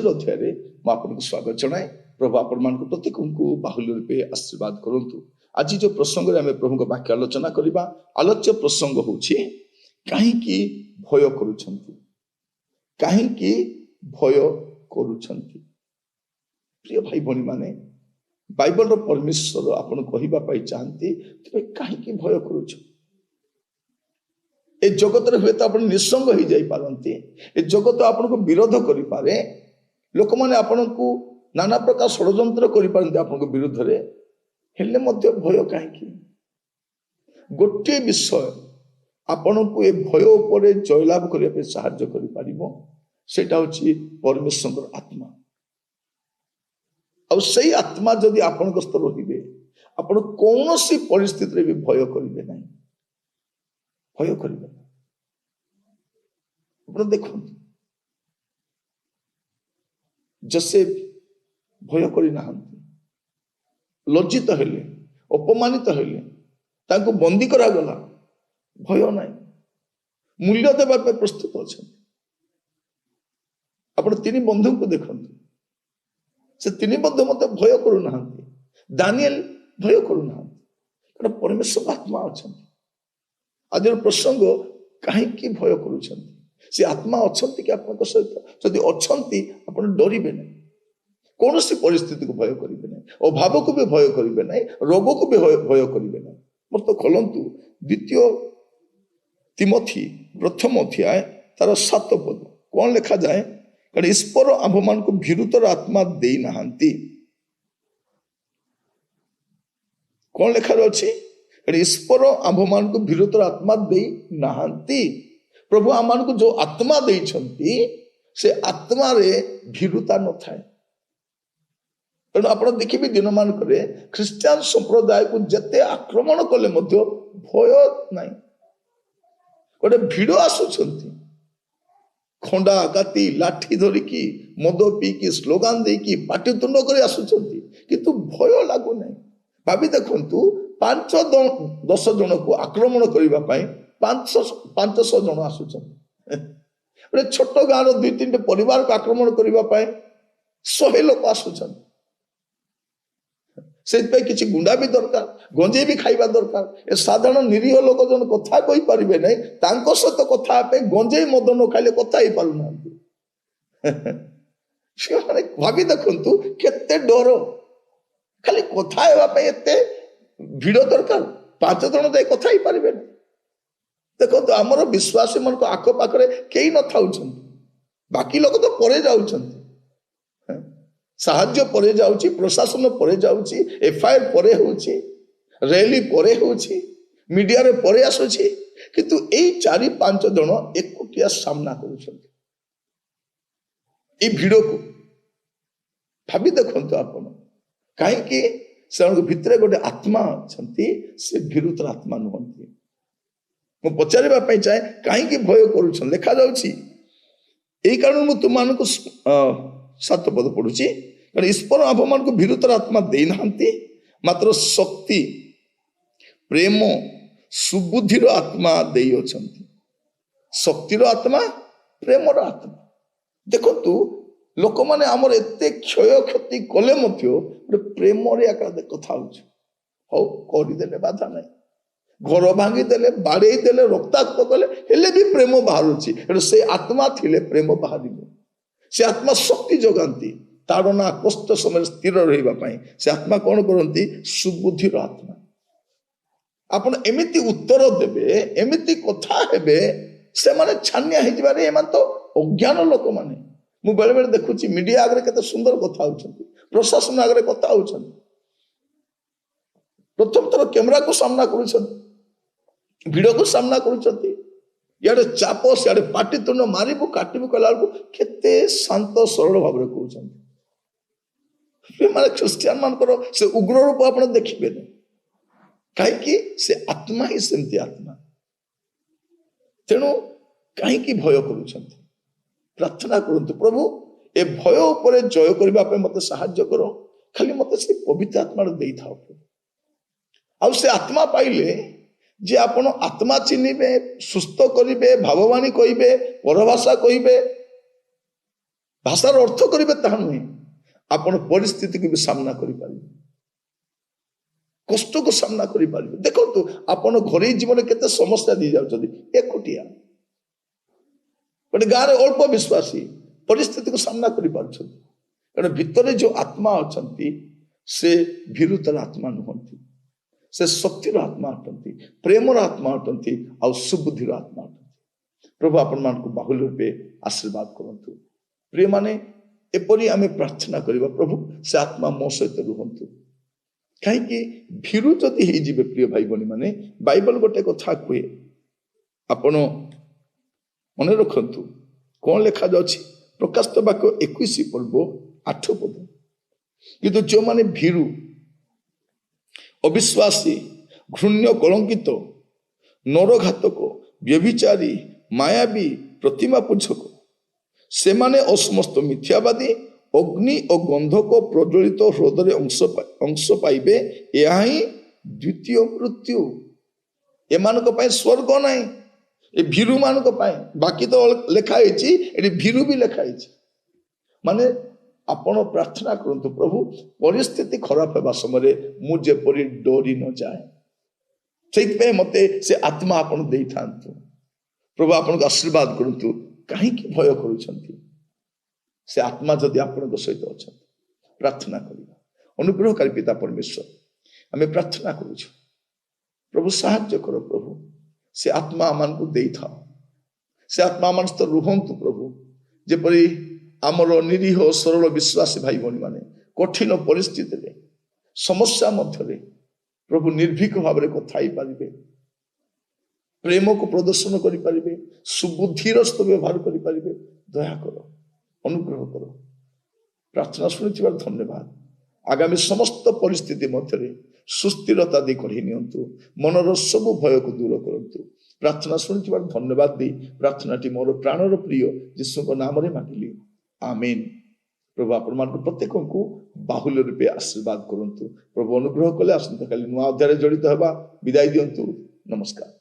आज अध्याय आपको स्वागत जनाए। प्रभु आपण मान प्रत्येक को बाहुल्य रूपे आशीर्वाद करंतु। आज जो प्रसंग आम प्रभु वाक्य आलोचना करवा, आलोच्य प्रसंग हूँ कहीं भय करुछंती, कहीं भय करुछंती। प्रिय भाई भनी माने बाइबल परमेश्वर आपन कहवाई चाहती तेरे कहीं भय करुछ। ए जगत हुए तो आप निसंग हो जाई पारंती, ए जगत आपन को विरोध करि पारे, लोक माने आपन को नाना प्रकार षड्यंत्र करि पारंती आपन को विरोध रे, हेले मध्य भय कहीं। गोटे विषय आपन को ए भय उपरे जयलाभ करने पे सहायता करि पारिबो, सेटा होछि परमेश्वर आत्मा। और सही आत्मा जदि आपन गस्त रहिबे, आपन कौनसी परिस्थिति रे भी भय करिवे नहीं, भय करिवे। आप देखो जोसेफ भय करि नाहंती, लज्जित हेले, अपमानित हेले, तांको बंदी करा गला, भय नहीं, मूल्य देवा पे प्रस्तुत अच्छा। आप तीन बंधु को देखते, से तीन बंधु मत भय करू नाहंती, दानिएल भय करू नाहंती, कारण परमेश्वर आत्मा अच्छा। आज प्रसंग कहीं भय करुछंती, से आत्मा अच्छी कि आपन सहित जदि अच्छी आप डरवे नहीं, कौन सी परिस्थिति को भय करेंगे नहीं, अभाव को भी भय करेंगे नहीं, रोग को भी भय करेंगे नहीं। मोर तो खोलंतु द्वितीय तिमोथी प्रथम अध्याय तार 7 पद कौन लिखा जाए, कारण ईश्वर आम्भ मान को भीरुतर आत्मा दे नाहंती। कौन लिखा अछि, ईश्वर आम्भ मान को भीरुतर आत्मा दे नाहंती। प्रभु आम मान को जो आत्मा देइछंती, से आत्मा रे भीरुता न थाए। तेणु आप देखिए दिन मान ख्रीस्टियान संप्रदाय को जेते आक्रमण कले मध्य भय नहीं। गोटे भिड़ आसुछंती, खंडा काती लाठी धरिकी मद पीकी स्लोगान देकी पाटितुंड कर आसुछंती, किंतु भय लागु नहीं। भाभी देखंतु 5-10 जन को आक्रमण करने 500 जन आसुछंती, गोटे छोट गाँव 2-3 परिवार को आक्रमण करने 100 लोक आसुछंती। से किसी गुंडा भी दरकार, गंजे भी खाइबा दरकार। ए साधारण निरीह लोक जन कथा कहि परिबे नहीं, तांको सहित कथा पे गंजे मद न खाइले कथा ही पारु नांती। से माने भाभी देखंतु केते डर, खाली कथा हेबा पे एते भिड़ दरकार, 5 जन जाय कथा ही परिबे नहीं। देखो आमर विश्वासी मन को आख पाखरे केही न थाउछंती, बाकी लोक तो परे जाउछंती, साहाଯ୍य परे जाउची, प्रशासन परे जाउची, एफआईआर परे होउची, रैली परे होउची, मीडिया रे परे आसुची, किंतु एई 4-5 जन एकुटिया सामना करूछंती ए भिड़ को। भाभी देखंतु आपण काहे से भितरे गोटे आत्मा अछंती, से भीरुतर आत्मा नुहंती। मु पचारिबा पई चाहे काहे भय करूछन, लिखा जाउची एई कारण मु तुमानको 7 पद पढ़ुची, कारण ईश्वर आम्भ मान को भीरुतर आत्मा दे नाहंती, मात्र शक्ति प्रेम सुबुद्धिर आत्मा दे अछंती। शक्तिर आत्मा, प्रेमर आत्मा। देखंतु लोक माने हमर एते क्षय क्षति कले मध्य गोटे प्रेम रे कथा होछ, हो करि देले बाधा नहीं, घर भांगी देले, बाड़े देले, रक्ताक्त कले हेले भी प्रेम बाहरुची। से आत्मा थिले प्रेम बाहरिबो। से आत्मा शक्ति जगाती, ताड़ना कष्ट समय स्थिर रहिबा पई से आत्मा कौन करती, सुबुद्धिर आत्मा। आपण एमिति उत्तर देबे, एमिति कथा हेबे, से माने छानिया हे जिबारे एमान तो अज्ञान लोक माने। मु बेले बेले देखुची मीडिया आगरे केते सुंदर कथा होछंती, प्रशासन आगरे कथा होछंती, प्रथम थर कैमरा को सामना करूछंती, भिडियो को सामना करूछंती, याडे चाप सियाडे पाटितुंड मारिबु काटिबु कला को केते शांत सरल भाव रे कहउछंती। माने ख्रिस्टियन मानकर से उग्र रूप आपण देखिबे नहीं, काहे से आत्मा ही सेमती आत्मा। तेणु काहे भय करूछंती, प्रार्थना करंतु प्रभु ए भय उपरे जय करबा पे मते सहायता करो, खाली मते से पवित्र आत्मा देई थाओ। आ से आत्मा पाइले जे आपण आत्मा चिन्हिबे, सुस्थ करिबे, भाववाणी कहिबे, परभाषा कहिबे, ଭାଷାର ଅର୍ଥ କରିବେ ତାହା ନୁହେଁ, ଆପଣ ପରିସ୍ଥିତିକୁ ବି ସାମ୍ନା କରିପାରିବେ, କଷ୍ଟକୁ ସାମ୍ନା କରିପାରିବେ। ଦେଖନ୍ତୁ ଆପଣ ଘରୋଇ ଜୀବନରେ କେତେ ସମସ୍ୟା ଦେଇ ଯାଉଛନ୍ତି, ଏକୁଟିଆ ଗୋଟେ ଗାଁରେ ଅଳ୍ପ ବିଶ୍ୱାସୀ ପରିସ୍ଥିତିକୁ ସାମ୍ନା କରିପାରୁଛନ୍ତି, କାରଣ ଭିତରେ ଯୋଉ ଆତ୍ମା ଅଛନ୍ତି ସେ ଭୀରୁତାର ଆତ୍ମା ନୁହନ୍ତି, ସେ ଶକ୍ତିର ଆତ୍ମା ଅଟନ୍ତି, ପ୍ରେମର ଆତ୍ମା ଅଟନ୍ତି, ଆଉ ସୁବୁଦ୍ଧିର ଆତ୍ମା ଅଟନ୍ତି। ପ୍ରଭୁ ଆପଣମାନଙ୍କୁ ବାହୁଲ୍ୟ ରୂପେ ଆଶୀର୍ବାଦ କରନ୍ତୁ। ପ୍ରିୟମାନେ, ଏପରି ଆମେ ପ୍ରାର୍ଥନା କରିବା, ପ୍ରଭୁ ସେ ଆତ୍ମା ମୋ ସହିତ ରୁହନ୍ତୁ। କାହିଁକି ଭୀରୁ ଯଦି ହେଇଯିବେ ପ୍ରିୟ ଭାଇ ଭଉଣୀ ମାନେ, ବାଇବଲ ଗୋଟେ କଥା କୁହେ, ଆପଣ ମନେ ରଖନ୍ତୁ କଣ ଲେଖାଯାଉଛି, ପ୍ରକାଶିତ ବାକ୍ୟ 21 ପର୍ବ 8 ପଦ। କିନ୍ତୁ ଯେଉଁମାନେ ଭୀରୁ, ଅବିଶ୍ୱାସୀ, ଘୃଣ୍ୟ, କଳଙ୍କିତ, ନରଘାତକ, ବ୍ୟଭିଚାରୀ, ମାୟାବୀ, ପ୍ରତିମା ପୂଜକ, ସେମାନେ ଓ ସମସ୍ତ ମିଥ୍ୟାବାଦୀ ଅଗ୍ନି ଓ ଗନ୍ଧକ ପ୍ରଜ୍ୱଳିତ ହ୍ରଦରେ ଅଂଶ ପାଇବେ। ଏହା ହିଁ ଦ୍ୱିତୀୟ ମୃତ୍ୟୁ। ଏମାନଙ୍କ ପାଇଁ ସ୍ୱର୍ଗ ନାହିଁ, ଏ ଭୀରୁ ମାନଙ୍କ ପାଇଁ। ବାକି ତ ଲେଖା ହେଇଛି, ଏଠି ଭୀରୁ ବି ଲେଖା ହେଇଛି। ମାନେ ଆପଣ ପ୍ରାର୍ଥନା କରନ୍ତୁ, ପ୍ରଭୁ ପରିସ୍ଥିତି ଖରାପ ହେବା ସମୟରେ ମୁଁ ଯେପରି ଡରି ନ ଯାଏ, ସେଇଥିପାଇଁ ମତେ ସେ ଆତ୍ମା ଆପଣ ଦେଇଥାନ୍ତୁ। ପ୍ରଭୁ ଆପଣଙ୍କୁ ଆଶୀର୍ବାଦ କରନ୍ତୁ। କାହିଁକି ଭୟ କରୁଛନ୍ତି? ସେ ଆତ୍ମା ଯଦି ଆପଣଙ୍କ ସହିତ ଅଛନ୍ତି, ପ୍ରାର୍ଥନା କରିବା। ଅନୁଗ୍ରହକାରୀ ପିତା ପରମେଶ୍ୱର, ଆମେ ପ୍ରାର୍ଥନା କରୁଛୁ, ପ୍ରଭୁ ସାହାଯ୍ୟ କର। ପ୍ରଭୁ ସେ ଆତ୍ମା ଆମମାନଙ୍କୁ ଦେଇଥାଅ, ସେ ଆତ୍ମା ଆମ ସହିତ ରୁହନ୍ତୁ। ପ୍ରଭୁ ଯେପରି ଆମର ନିରୀହ ସରଳ ବିଶ୍ୱାସୀ ଭାଇ ଭଉଣୀ ମାନେ କଠିନ ପରିସ୍ଥିତିରେ, ସମସ୍ୟା ମଧ୍ୟରେ ପ୍ରଭୁ ନିର୍ଭୀକ ଭାବରେ କଥା ହେଇପାରିବେ, ପ୍ରେମକୁ ପ୍ରଦର୍ଶନ କରିପାରିବେ, ସୁବୁଦ୍ଧିର ସହିତ ବ୍ୟବହାର କରିପାରିବେ। ଦୟାକର, ଅନୁଗ୍ରହ କର। ପ୍ରାର୍ଥନା ଶୁଣିଥିବାର ଧନ୍ୟବାଦ। ଆଗାମୀ ସମସ୍ତ ପରିସ୍ଥିତି ମଧ୍ୟରେ ସୁସ୍ଥିରତା ଦେଇ କଢେଇ ନିଅନ୍ତୁ, ମନର ସବୁ ଭୟକୁ ଦୂର କରନ୍ତୁ। ପ୍ରାର୍ଥନା ଶୁଣିଥିବାର ଧନ୍ୟବାଦ ଦେଇ ପ୍ରାର୍ଥନାଟି ମୋର ପ୍ରାଣର ପ୍ରିୟ ଯୀଶୁଙ୍କ ନାମରେ ମାଗିଲି, ଆମେନ୍। ପ୍ରଭୁ ଆପଣମାନଙ୍କୁ ପ୍ରତ୍ୟେକଙ୍କୁ ବାହୁଲ୍ୟ ରୂପେ ଆଶୀର୍ବାଦ କରନ୍ତୁ। ପ୍ରଭୁ ଅନୁଗ୍ରହ କଲେ ଆସନ୍ତାକାଲି ନୂଆ ଅଧ୍ୟାୟରେ ଜଡ଼ିତ ହେବା। ବିଦାୟ ଦିଅନ୍ତୁ। ନମସ୍କାର।